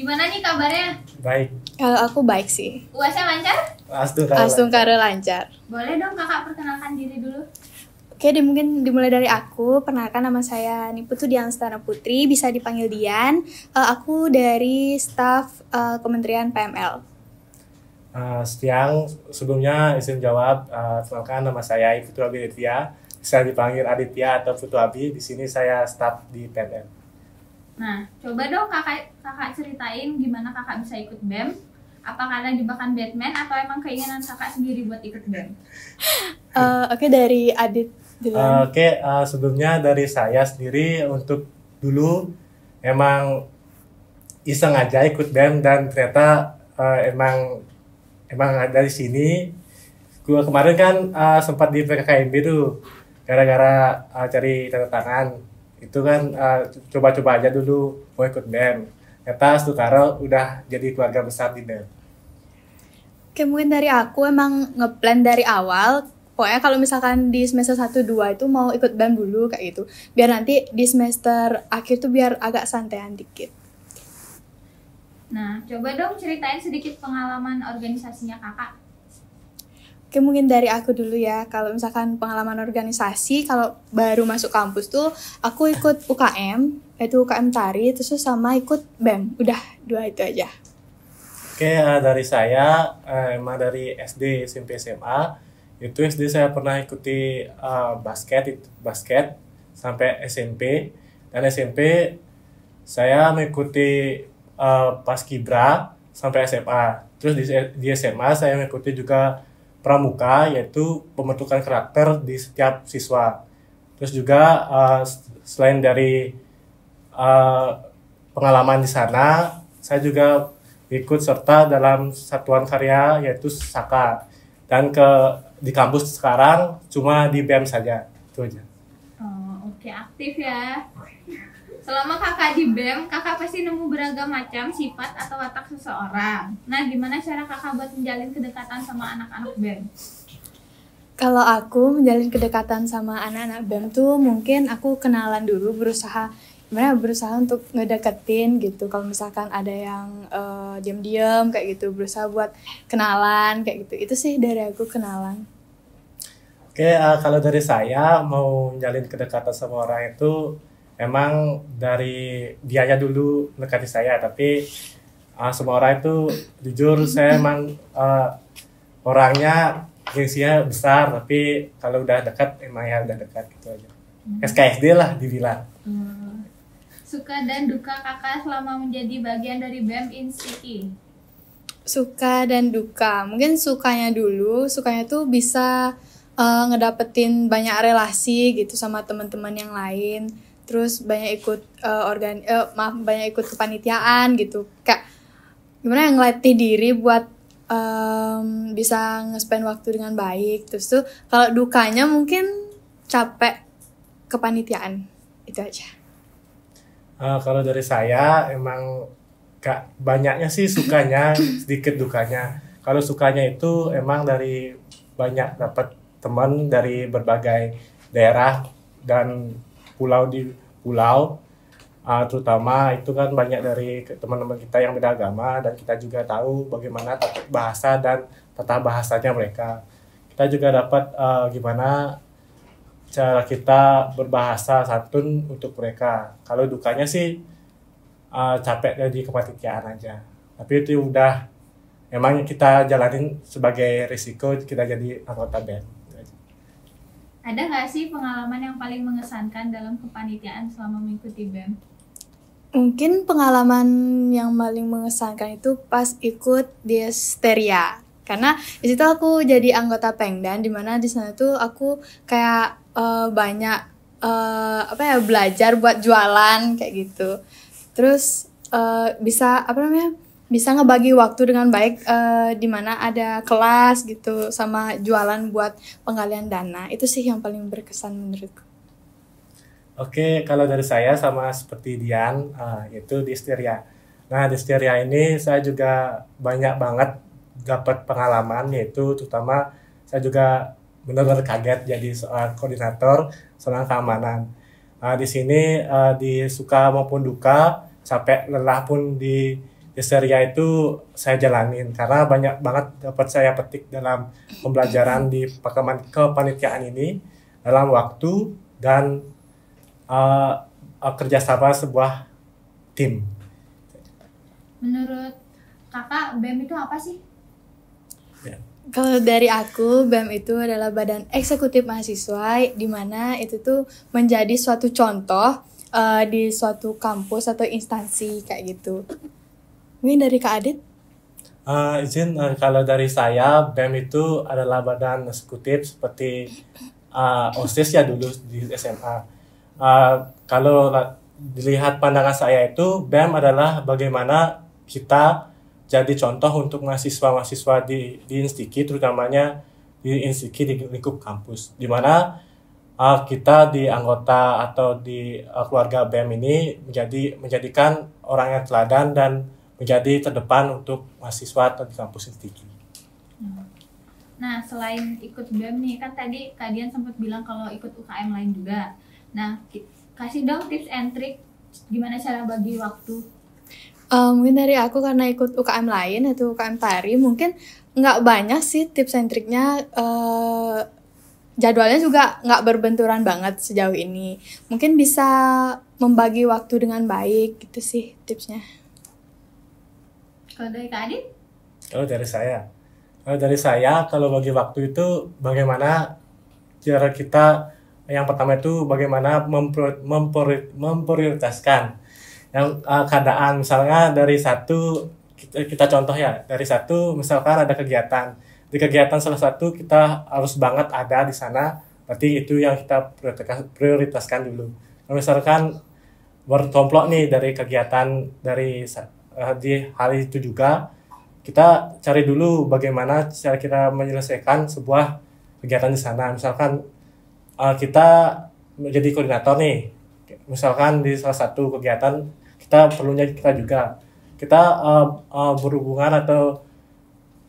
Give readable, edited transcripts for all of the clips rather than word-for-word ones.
Gimana nih kabarnya? Baik. Kalau aku baik sih. UASnya lancar? Astungkara lancar. Boleh dong kakak perkenalkan diri dulu. Oke, mungkin dimulai dari aku. Perkenalkan, nama saya Niputu Dianstana Putri, bisa dipanggil Dian. Aku dari staf Kementerian PML. Siang, sebelumnya izin jawab. Perkenalkan, nama saya Putu Abi Aditya, bisa dipanggil Aditya atau Putu Abi. Di sini saya staf di PML. Nah, coba dong kakak ceritain gimana kakak bisa ikut BEM. Apa karena jebakan Batman atau emang keinginan kakak sendiri buat ikut BEM? Oke, dari Adit dulu. Sebelumnya dari saya sendiri untuk dulu emang iseng aja ikut BEM dan ternyata emang dari sini. Gua kemarin kan sempat di PKKMB tuh gara-gara cari tanda tangan. Itu kan coba-coba aja dulu mau ikut BEM. Ternyata Stukaro udah jadi keluarga besar di BEM. Oke, mungkin dari aku emang ngeplan dari awal. Pokoknya kalau misalkan di semester 1-2 itu mau ikut BEM dulu kayak gitu. Biar nanti di semester akhir tuh biar agak santaian dikit. Nah, coba dong ceritain sedikit pengalaman organisasinya kakak. Oke, mungkin dari aku dulu ya. Kalau misalkan pengalaman organisasi, kalau baru masuk kampus tuh aku ikut UKM, yaitu UKM Tari, terus sama ikut BEM. Udah, 2 itu aja. Oke, dari saya emang dari SD, SMP, SMA. Itu SD saya pernah ikuti basket sampai SMP, dan SMP saya mengikuti Paskibra sampai SMA. Terus di SMA saya mengikuti juga pramuka, yaitu pembentukan karakter di setiap siswa. Terus juga selain dari pengalaman di sana, saya juga ikut serta dalam satuan karya yaitu SAKA. Dan di kampus sekarang cuma di BEM saja, itu aja. Oh, oke, aktif ya. Selama kakak di BEM, kakak pasti nemu beragam macam sifat atau watak seseorang. Nah, gimana cara kakak buat menjalin kedekatan sama anak-anak BEM? Kalau aku menjalin kedekatan sama anak-anak BEM tuh mungkin aku kenalan dulu, berusaha untuk ngedeketin gitu. Kalau misalkan ada yang diam-diam kayak gitu, berusaha buat kenalan kayak gitu. Itu sih dari aku, kenalan. Oke, kalau dari saya mau menjalin kedekatan sama orang itu emang dari dianya dulu mendekati saya, tapi semua orang itu jujur saya emang orangnya gengsinya besar, tapi kalau udah dekat emang ya udah dekat gitu aja. SKSD lah dibilang. Suka dan duka kakak selama menjadi bagian dari BEM Insiki? Suka dan duka. Mungkin sukanya tuh bisa ngedapetin banyak relasi gitu sama teman-teman yang lain. Terus banyak ikut banyak ikut kepanitiaan gitu. Kayak gimana yang ngelatih diri buat bisa nge-spend waktu dengan baik. Terus tuh kalau dukanya mungkin capek kepanitiaan. Itu aja. Kalau dari saya emang gak banyaknya sih sukanya, sedikit dukanya. Kalau sukanya itu emang dari banyak dapat teman dari berbagai daerah dan pulau terutama itu kan banyak dari teman-teman kita yang beda agama, dan kita juga tahu bagaimana bahasa dan tata bahasanya mereka. Kita juga dapat gimana cara kita berbahasa santun untuk mereka. Kalau dukanya sih capek dari kepanitiaan aja. Tapi itu udah emang kita jalanin sebagai risiko kita jadi anggota BEM. Ada nggak sih pengalaman yang paling mengesankan dalam kepanitiaan selama mengikuti BEM? Mungkin pengalaman yang paling mengesankan itu pas ikut Diesteria. Karena di situ aku jadi anggota Pengdan, di mana di sana tuh aku kayak banyak belajar buat jualan kayak gitu. Terus bisa ngebagi waktu dengan baik, di mana ada kelas gitu sama jualan buat penggalian dana. Itu sih yang paling berkesan menurutku. Oke, kalau dari saya sama seperti Dian, yaitu Diesteria. Nah, Diesteria ini saya juga banyak banget dapat pengalaman, yaitu terutama saya juga benar-benar kaget jadi seorang koordinator seorang keamanan. Di sini di suka maupun duka, capek lelah pun Histeria itu saya jalanin karena banyak banget dapat saya petik dalam pembelajaran di kepanitiaan ini dalam waktu dan kerjasama sebuah tim. Menurut kakak BEM itu apa sih? Ya. Kalau dari aku, BEM itu adalah badan eksekutif mahasiswa, di mana itu tuh menjadi suatu contoh di suatu kampus atau instansi kayak gitu. Mungkin dari Kak Adit? Kalau dari saya, BEM itu adalah badan eksekutif seperti OSIS ya dulu di SMA. Kalau dilihat pandangan saya itu, BEM adalah bagaimana kita jadi contoh untuk mahasiswa-mahasiswa di Instiki, terutamanya di Instiki di lingkup kampus, di mana kita di anggota atau di keluarga BEM ini menjadikan orang yang teladan dan menjadi terdepan untuk mahasiswa atau di kampus Instiki. Nah, selain ikut BEM nih, kan tadi Kak Dian sempat bilang kalau ikut UKM lain juga. Nah, kasih dong tips and trick gimana cara bagi waktu. Mungkin dari aku karena ikut UKM lain, yaitu UKM tari, mungkin nggak banyak sih tips and triknya. Jadwalnya juga nggak berbenturan banget sejauh ini. Mungkin bisa membagi waktu dengan baik, gitu sih tipsnya. Kalau dari Kak Adit? Kalau dari saya, kalau bagi waktu itu bagaimana cara kita, yang pertama itu bagaimana memprioritaskan yang keadaan. Misalnya dari satu, kita contoh ya, dari satu misalkan ada kegiatan, di kegiatan salah satu kita harus banget ada di sana, berarti itu yang kita prioritaskan dulu. Kalau misalkan berkelompok nih dari kegiatan di hari itu juga, kita cari dulu bagaimana cara kita menyelesaikan sebuah kegiatan di sana. Misalkan kita menjadi koordinator nih, misalkan di salah satu kegiatan kita perlunya kita berhubungan atau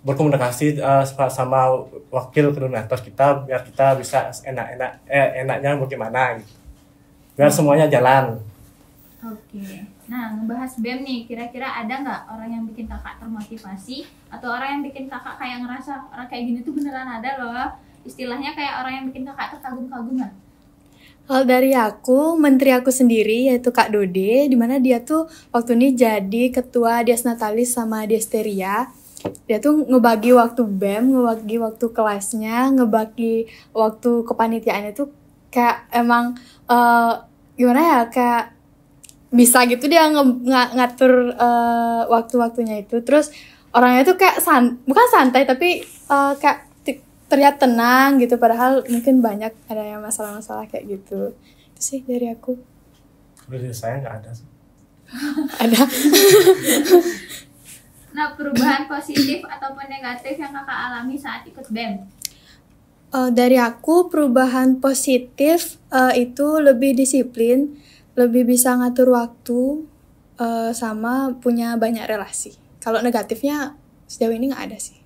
berkomunikasi sama wakil koordinator kita biar kita bisa enaknya bagaimana gitu. Biar semuanya jalan. Oke. Nah, ngebahas BEM nih, kira-kira ada nggak orang yang bikin kakak termotivasi atau orang yang bikin kakak kayak ngerasa orang kayak gini tuh beneran ada loh, istilahnya kayak orang yang bikin kakak terkagum-kaguman? Kalau dari aku, menteri aku sendiri yaitu Kak Dode, di mana dia tuh waktu ini jadi ketua Dias Natalis sama Diesteria. Dia tuh ngebagi waktu BEM, ngebagi waktu kelasnya, ngebagi waktu kepanitiaannya tuh kayak emang gimana ya, kayak bisa gitu dia ngatur waktu-waktunya itu. Terus orangnya tuh kayak bukan santai tapi kayak terlihat tenang gitu, padahal mungkin banyak ada yang masalah-masalah kayak gitu. Itu sih dari aku. Dari saya nggak ada sih. Ada. Nah, perubahan positif ataupun negatif yang kakak alami saat ikut BEM? Dari aku, perubahan positif itu lebih disiplin, lebih bisa ngatur waktu, sama punya banyak relasi. Kalau negatifnya sejauh ini nggak ada sih.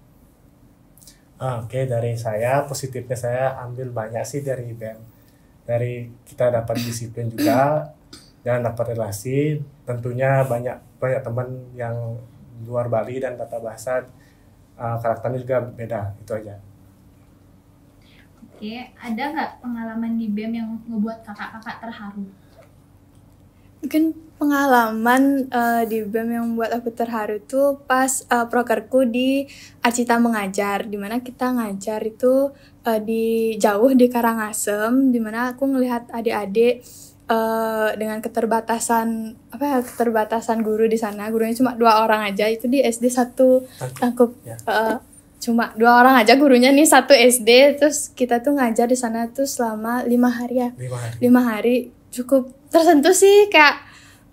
Oke, dari saya positifnya saya ambil banyak sih dari BEM. Dari kita dapat disiplin juga dan dapat relasi, tentunya banyak teman yang luar Bali dan tata bahasa karakternya juga beda, itu aja. Oke, ada nggak pengalaman di BEM yang ngebuat kakak-kakak terharu? Mungkin pengalaman di BEM yang membuat aku terharu itu pas prokerku di Acita Mengajar, dimana kita ngajar itu di jauh di Karangasem, dimana aku ngelihat adik-adik dengan keterbatasan guru di sana. Gurunya cuma 2 orang aja, itu di SD 1 Tangkup. Cuma 2 orang aja gurunya nih, 1 SD. Terus kita tuh ngajar di sana tuh selama 5 hari ya. 5 hari cukup tersentuh sih, kayak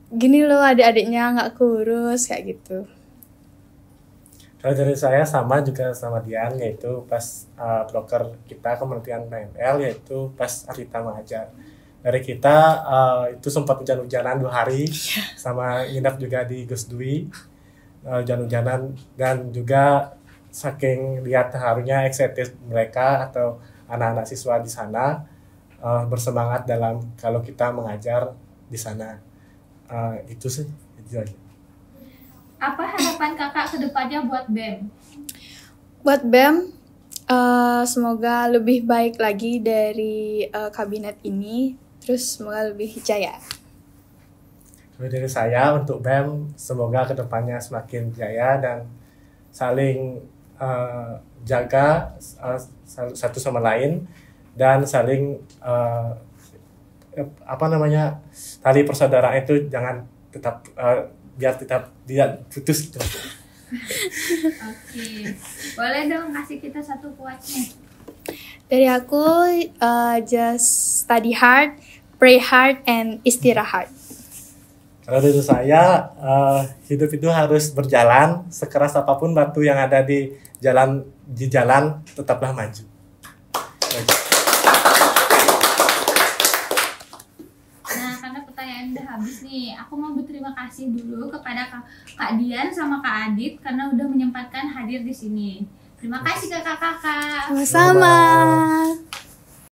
gini loh adik-adiknya nggak kurus kayak gitu. Kalau dari saya sama juga sama Dian, yaitu pas proker kita kementerian PML, yaitu pas Acita Mengajar. Dari kita itu sempat hujan-hujanan 2 hari, sama nginep juga di Gus Dwi, hujan-hujanan, dan juga saking lihat harunya excited mereka atau anak-anak siswa di sana bersemangat dalam kalau kita mengajar di sana. Itu sih, itu aja. Apa harapan kakak ke depannya buat BEM? Buat BEM, semoga lebih baik lagi dari kabinet ini. Terus semoga lebih jaya. Dari saya untuk BEM, semoga kedepannya semakin jaya dan saling jaga satu sama lain dan saling tali persaudaraan itu jangan tetap biar tetap tidak putus gitu. Oke, boleh dong kasih kita satu quotes-nya. Dari aku, just study hard, pray hard, and istirahat. Kalau dari saya, hidup itu harus berjalan, sekeras apapun batu yang ada di jalan tetaplah maju. Nah, karena pertanyaan udah habis nih, aku mau berterima kasih dulu kepada Kak Dian sama Kak Adit karena udah menyempatkan hadir di sini. Terima kasih kakak-kakak. Sama-sama.